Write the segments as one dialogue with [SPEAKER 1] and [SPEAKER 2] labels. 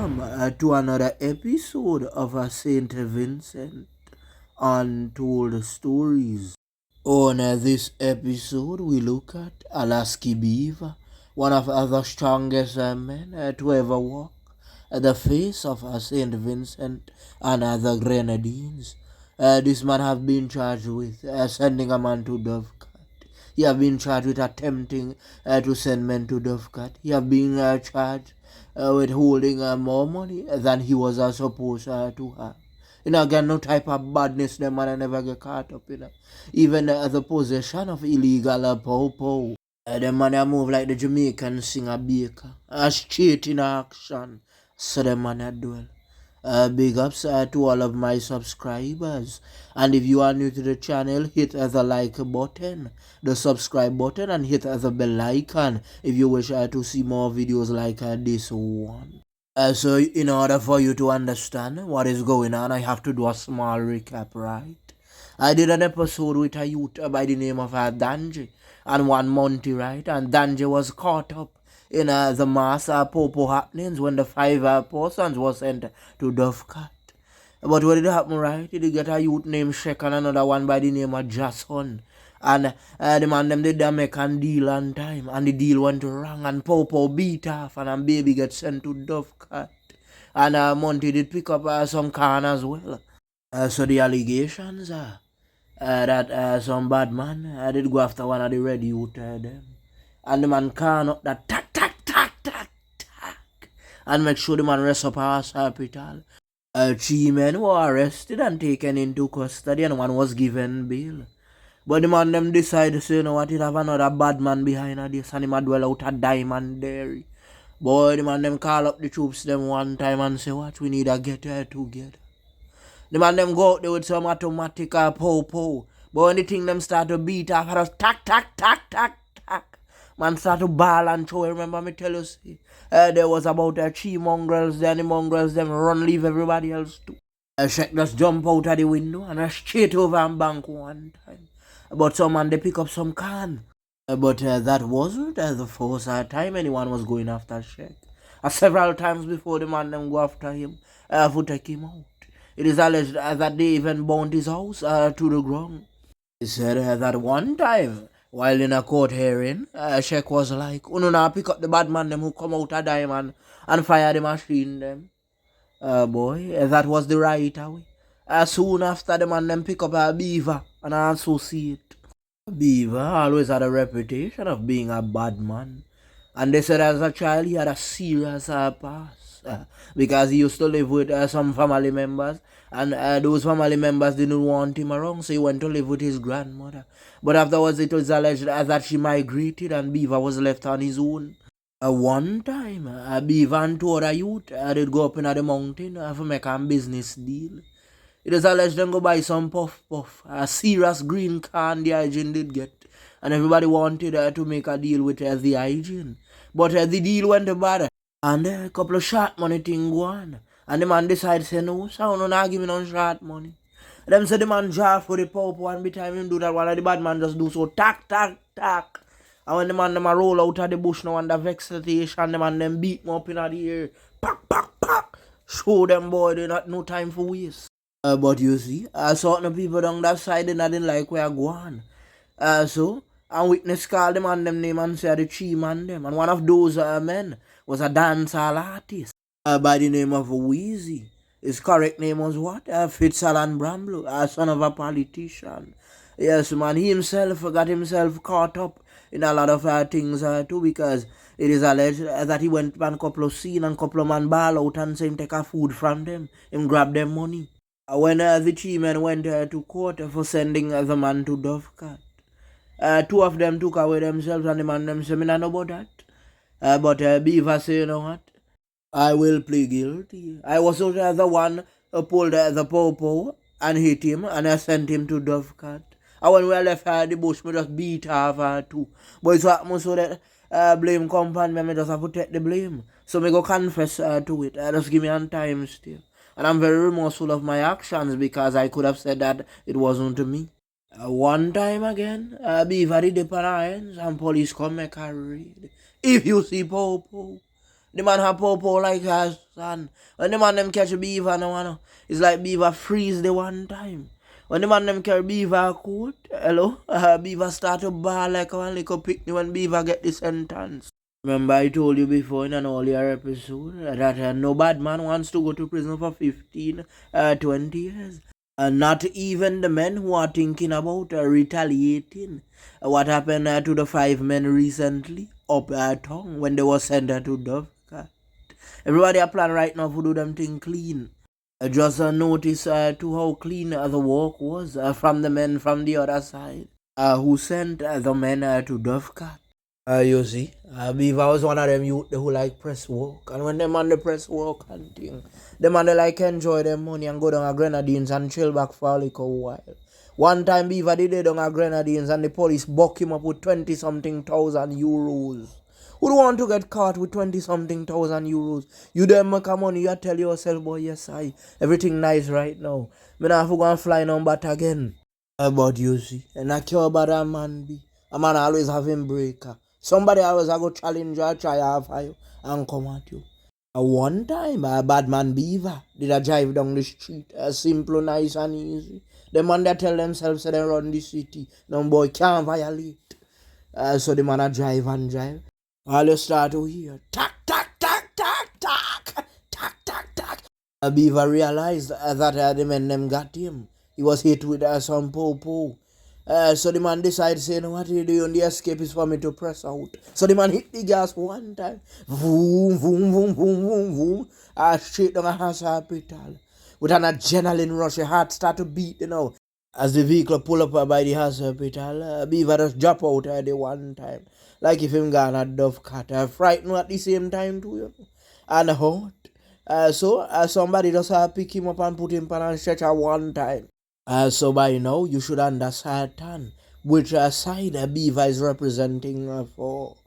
[SPEAKER 1] Welcome to another episode of St. Vincent Untold Stories. On this episode, we look at Alaska Beaver, one of the strongest men to ever walk the face of St. Vincent and the Grenadines. This man have been charged with sending a man to Dovecat. He have been charged with attempting to send men to Dovecat. He have been charged with holding more money than he was supposed to have. Again, no type of badness the man never get caught up in. Even the possession of illegal pow. The man move like the Jamaican singer Baker. Straight in action. So the man dwell. Big ups to all of my subscribers. And if you are new to the channel, hit the like button, the subscribe button, and hit the bell icon if you wish to see more videos like this one. So in order for you to understand what is going on, I have to do a small recap, right? I did an episode with a youth by the name of Danji and one Monty, right? And Danji was caught up in the mass popo happenings when the five persons was sent to Dovecat. But what did happen, right? Did get a youth named Shek and another one by the name of Jason. And the man them did the American deal on time. And the deal went wrong and Popo beat off and baby get sent to Dovecat. And Monty did pick up some can as well. So the allegations are that some bad man did go after one of the red youth them. And the man can up that tack and make sure the man rest up our hospital. 3 men were arrested and taken into custody and one was given bail. But the man them decided, so you know what, it have another bad man behind this and him a dwell out a Diamond Dairy. Boy, the man them call up the troops them one time and say, what, we need to get here together. The man them go out there with some automatic pow. But when the thing them start to beat off, just tack. Man start to ball and throw. Remember me tell you, see, there was about 3 mongrels there, and the mongrels them run leave everybody else too. Shek just jump out of the window and straight over and bank one time. But some man they pick up some can. But that wasn't the first time anyone was going after Shek. Several times before the man them go after him to take him out. It is alleged that they even burnt his house to the ground. He said that one time, while in a court hearing, Shek was like, "Uno now pick up the bad man them who come out of Diamond and fire the machine them." Boy, that was the right way. Soon after the man them pick up a beaver and an associate. Beaver always had a reputation of being a bad man. And they said as a child he had a serious past. Because he used to live with some family members. And those family members didn't want him around, so he went to live with his grandmother. But afterwards it was alleged that she migrated and Beaver was left on his own. One time, Beaver and 2 other youth did go up in the mountain to make a business deal. It is alleged them go buy some puff, a serious green can the hygiene did get. And everybody wanted to make a deal with the hygiene. But the deal went bad. And a couple of short money thing go on. And the man decided, say, no, so no, not give me no short money. Them say the man draw for the pulp one bit time him do that, one of the bad man just do so tack. And when the man them a roll out of the bush now under vegetation, the man them beat me up in the air. Pack. Show them boy, they not no time for waste. But you see, certain people down that side they didn't like where I go on. So, and witness called the man them name and said the 3 man them. And one of those men was a dancehall artist by the name of Wheezy. His correct name was what? Fitzalan Bramblo, son of a politician. Yes, man, he himself got himself caught up in a lot of things too, because it is alleged that he went on a couple of scene and a couple of man ball out and say him take a food from them. Him grab them money. When the 3 men went to court for sending the man to Dovecat, 2 of them took away themselves and the man them said, "Me not know about that." But Beaver say, you know what? I will plead guilty. I was also the one who pulled the popo and hit him and I sent him to Dovecat. And when we left the bush, we just beat off too. But it's what so that blame company, me just have to take the blame. So me go confess to it. Just give me a time still. And I'm very remorseful of my actions because I could have said that it wasn't me. One time again, Beaver did the hands and police come make a raid. If you see Popo, The man have popo like a son. When the man them catch a beaver no one, it's like beaver freeze the one time. When the man them carry beaver coat, hello, beaver start to bawl like one little picnic when beaver get the sentence. Remember I told you before in an earlier episode that no bad man wants to go to prison for 15, 20 years. Not even the men who are thinking about retaliating. What happened to the 5 men recently up Tongue when they were sent to Dovecat. Everybody a plan right now to do them thing clean. Just notice to how clean the walk was from the men from the other side who sent the men to Dovecat. You see, Beaver was one of them youth who like press work. And when them on the press work and thing, them on they like enjoy their money and go down a Grenadines and chill back for a little while. One time Beaver did it down a Grenadines and the police buck him up with 20 something thousand euros. Who don't want to get caught with 20 something thousand euros? You them make a money, you tell yourself, boy, yes, everything nice right now. Me not have to go and fly no bat again. But you see, and I care about a man be. A man always have him breaker. Somebody always go challenge you, try half you, and come at you. One time, a bad man Beaver did a drive down the street, simple, nice and easy. The man that tell themselves that they run the city, no boy can't violate. So the man a drive and drive. All you start to hear, tack, tack, tack, tack, tack, tack, tack, tack. Beaver realized that the men them got him. He was hit with some po-po. So the man decided, say, no, what you doing? The escape is for me to press out. So the man hit the gas one time. Boom, boom, boom, boom, boom, boom. Straight down a hospital. With an adrenaline rush, your heart start to beat, As the vehicle pull up by the hospital, Beaver just drop out the one time. Like if him gone a Dovecat. Frightened at the same time too, And hurt. So somebody just pick him up and put him on a stretcher one time. So by now, you should understand which side a Beaver is representing for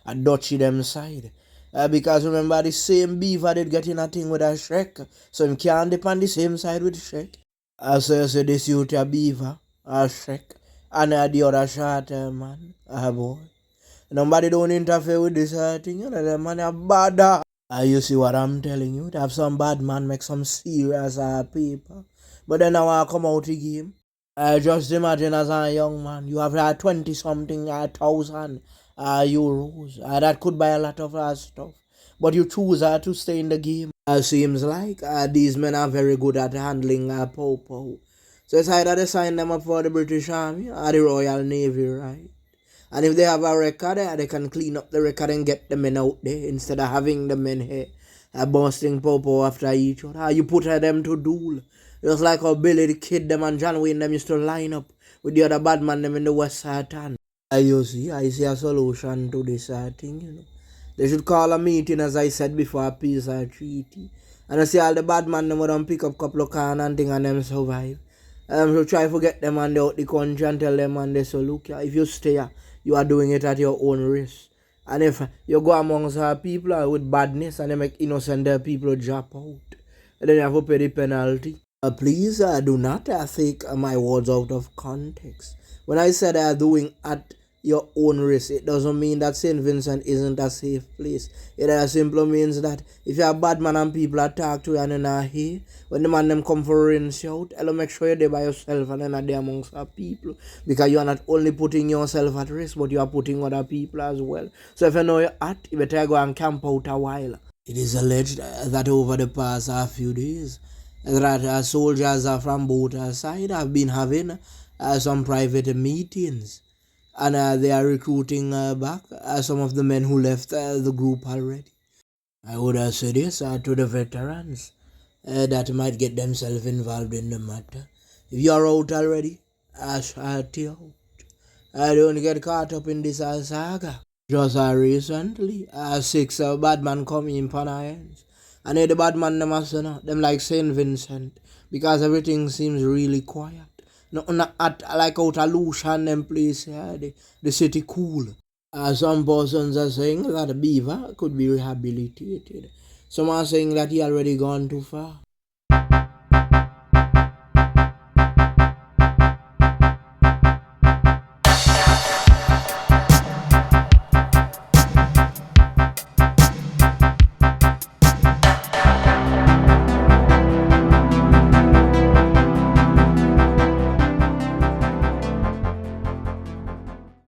[SPEAKER 1] a Dutchy them side. Because remember, the same Beaver did get in a thing with a Shrek, so him can't depend the same side with Shrek. So you say this youth a Beaver, a Shrek, and the other short man, a boy. Nobody don't interfere with this thing, the man a bad. You see what I'm telling you? They have some bad man make some serious paper. But then now I come out the game. Just imagine as a young man, you have 20 something thousand euros. That could buy a lot of stuff. But you choose to stay in the game. Seems like these men are very good at handling po-po. So it's either they sign them up for the British Army or the Royal Navy, right? And if they have a record, they can clean up the record and get the men out there instead of having the men here busting popo after each other. You put them to duel. Just like how Billy the Kid them and John Wayne them used to line up with the other bad man them in the West Side town. You see, I see a solution to this thing, They should call a meeting, as I said before, a peace treaty. And I see all the bad man them would don't pick up a couple of cans and things and them survive. So try to get them and out the country and tell them and they so look, if you stay here, you are doing it at your own risk. And if you go amongst people with badness and they make innocent people drop out, then you have to pay the penalty. Please do not take my words out of context. When I said doing at your own risk, it doesn't mean that St. Vincent isn't a safe place. It simply means that if you're a bad man and people attack to you and you're not here, when the man them come for rinse you out, make sure you're there by yourself and then there amongst people. Because you are not only putting yourself at risk, but you are putting other people as well. So if you know you're at, you better go and camp out a while. It is alleged that over the past few days, that soldiers from both sides have been having some private meetings. And they are recruiting back some of the men who left the group already. I would say this to the veterans that might get themselves involved in the matter. If you are out already, shout you out. Don't get caught up in this saga. Just recently, 6 bad men come in upon our hands. And the bad man them them like St. Vincent, because everything seems really quiet. Not at like out a Lucian them place, the city cool. Some persons are saying that the Beaver could be rehabilitated. Some are saying that he already gone too far.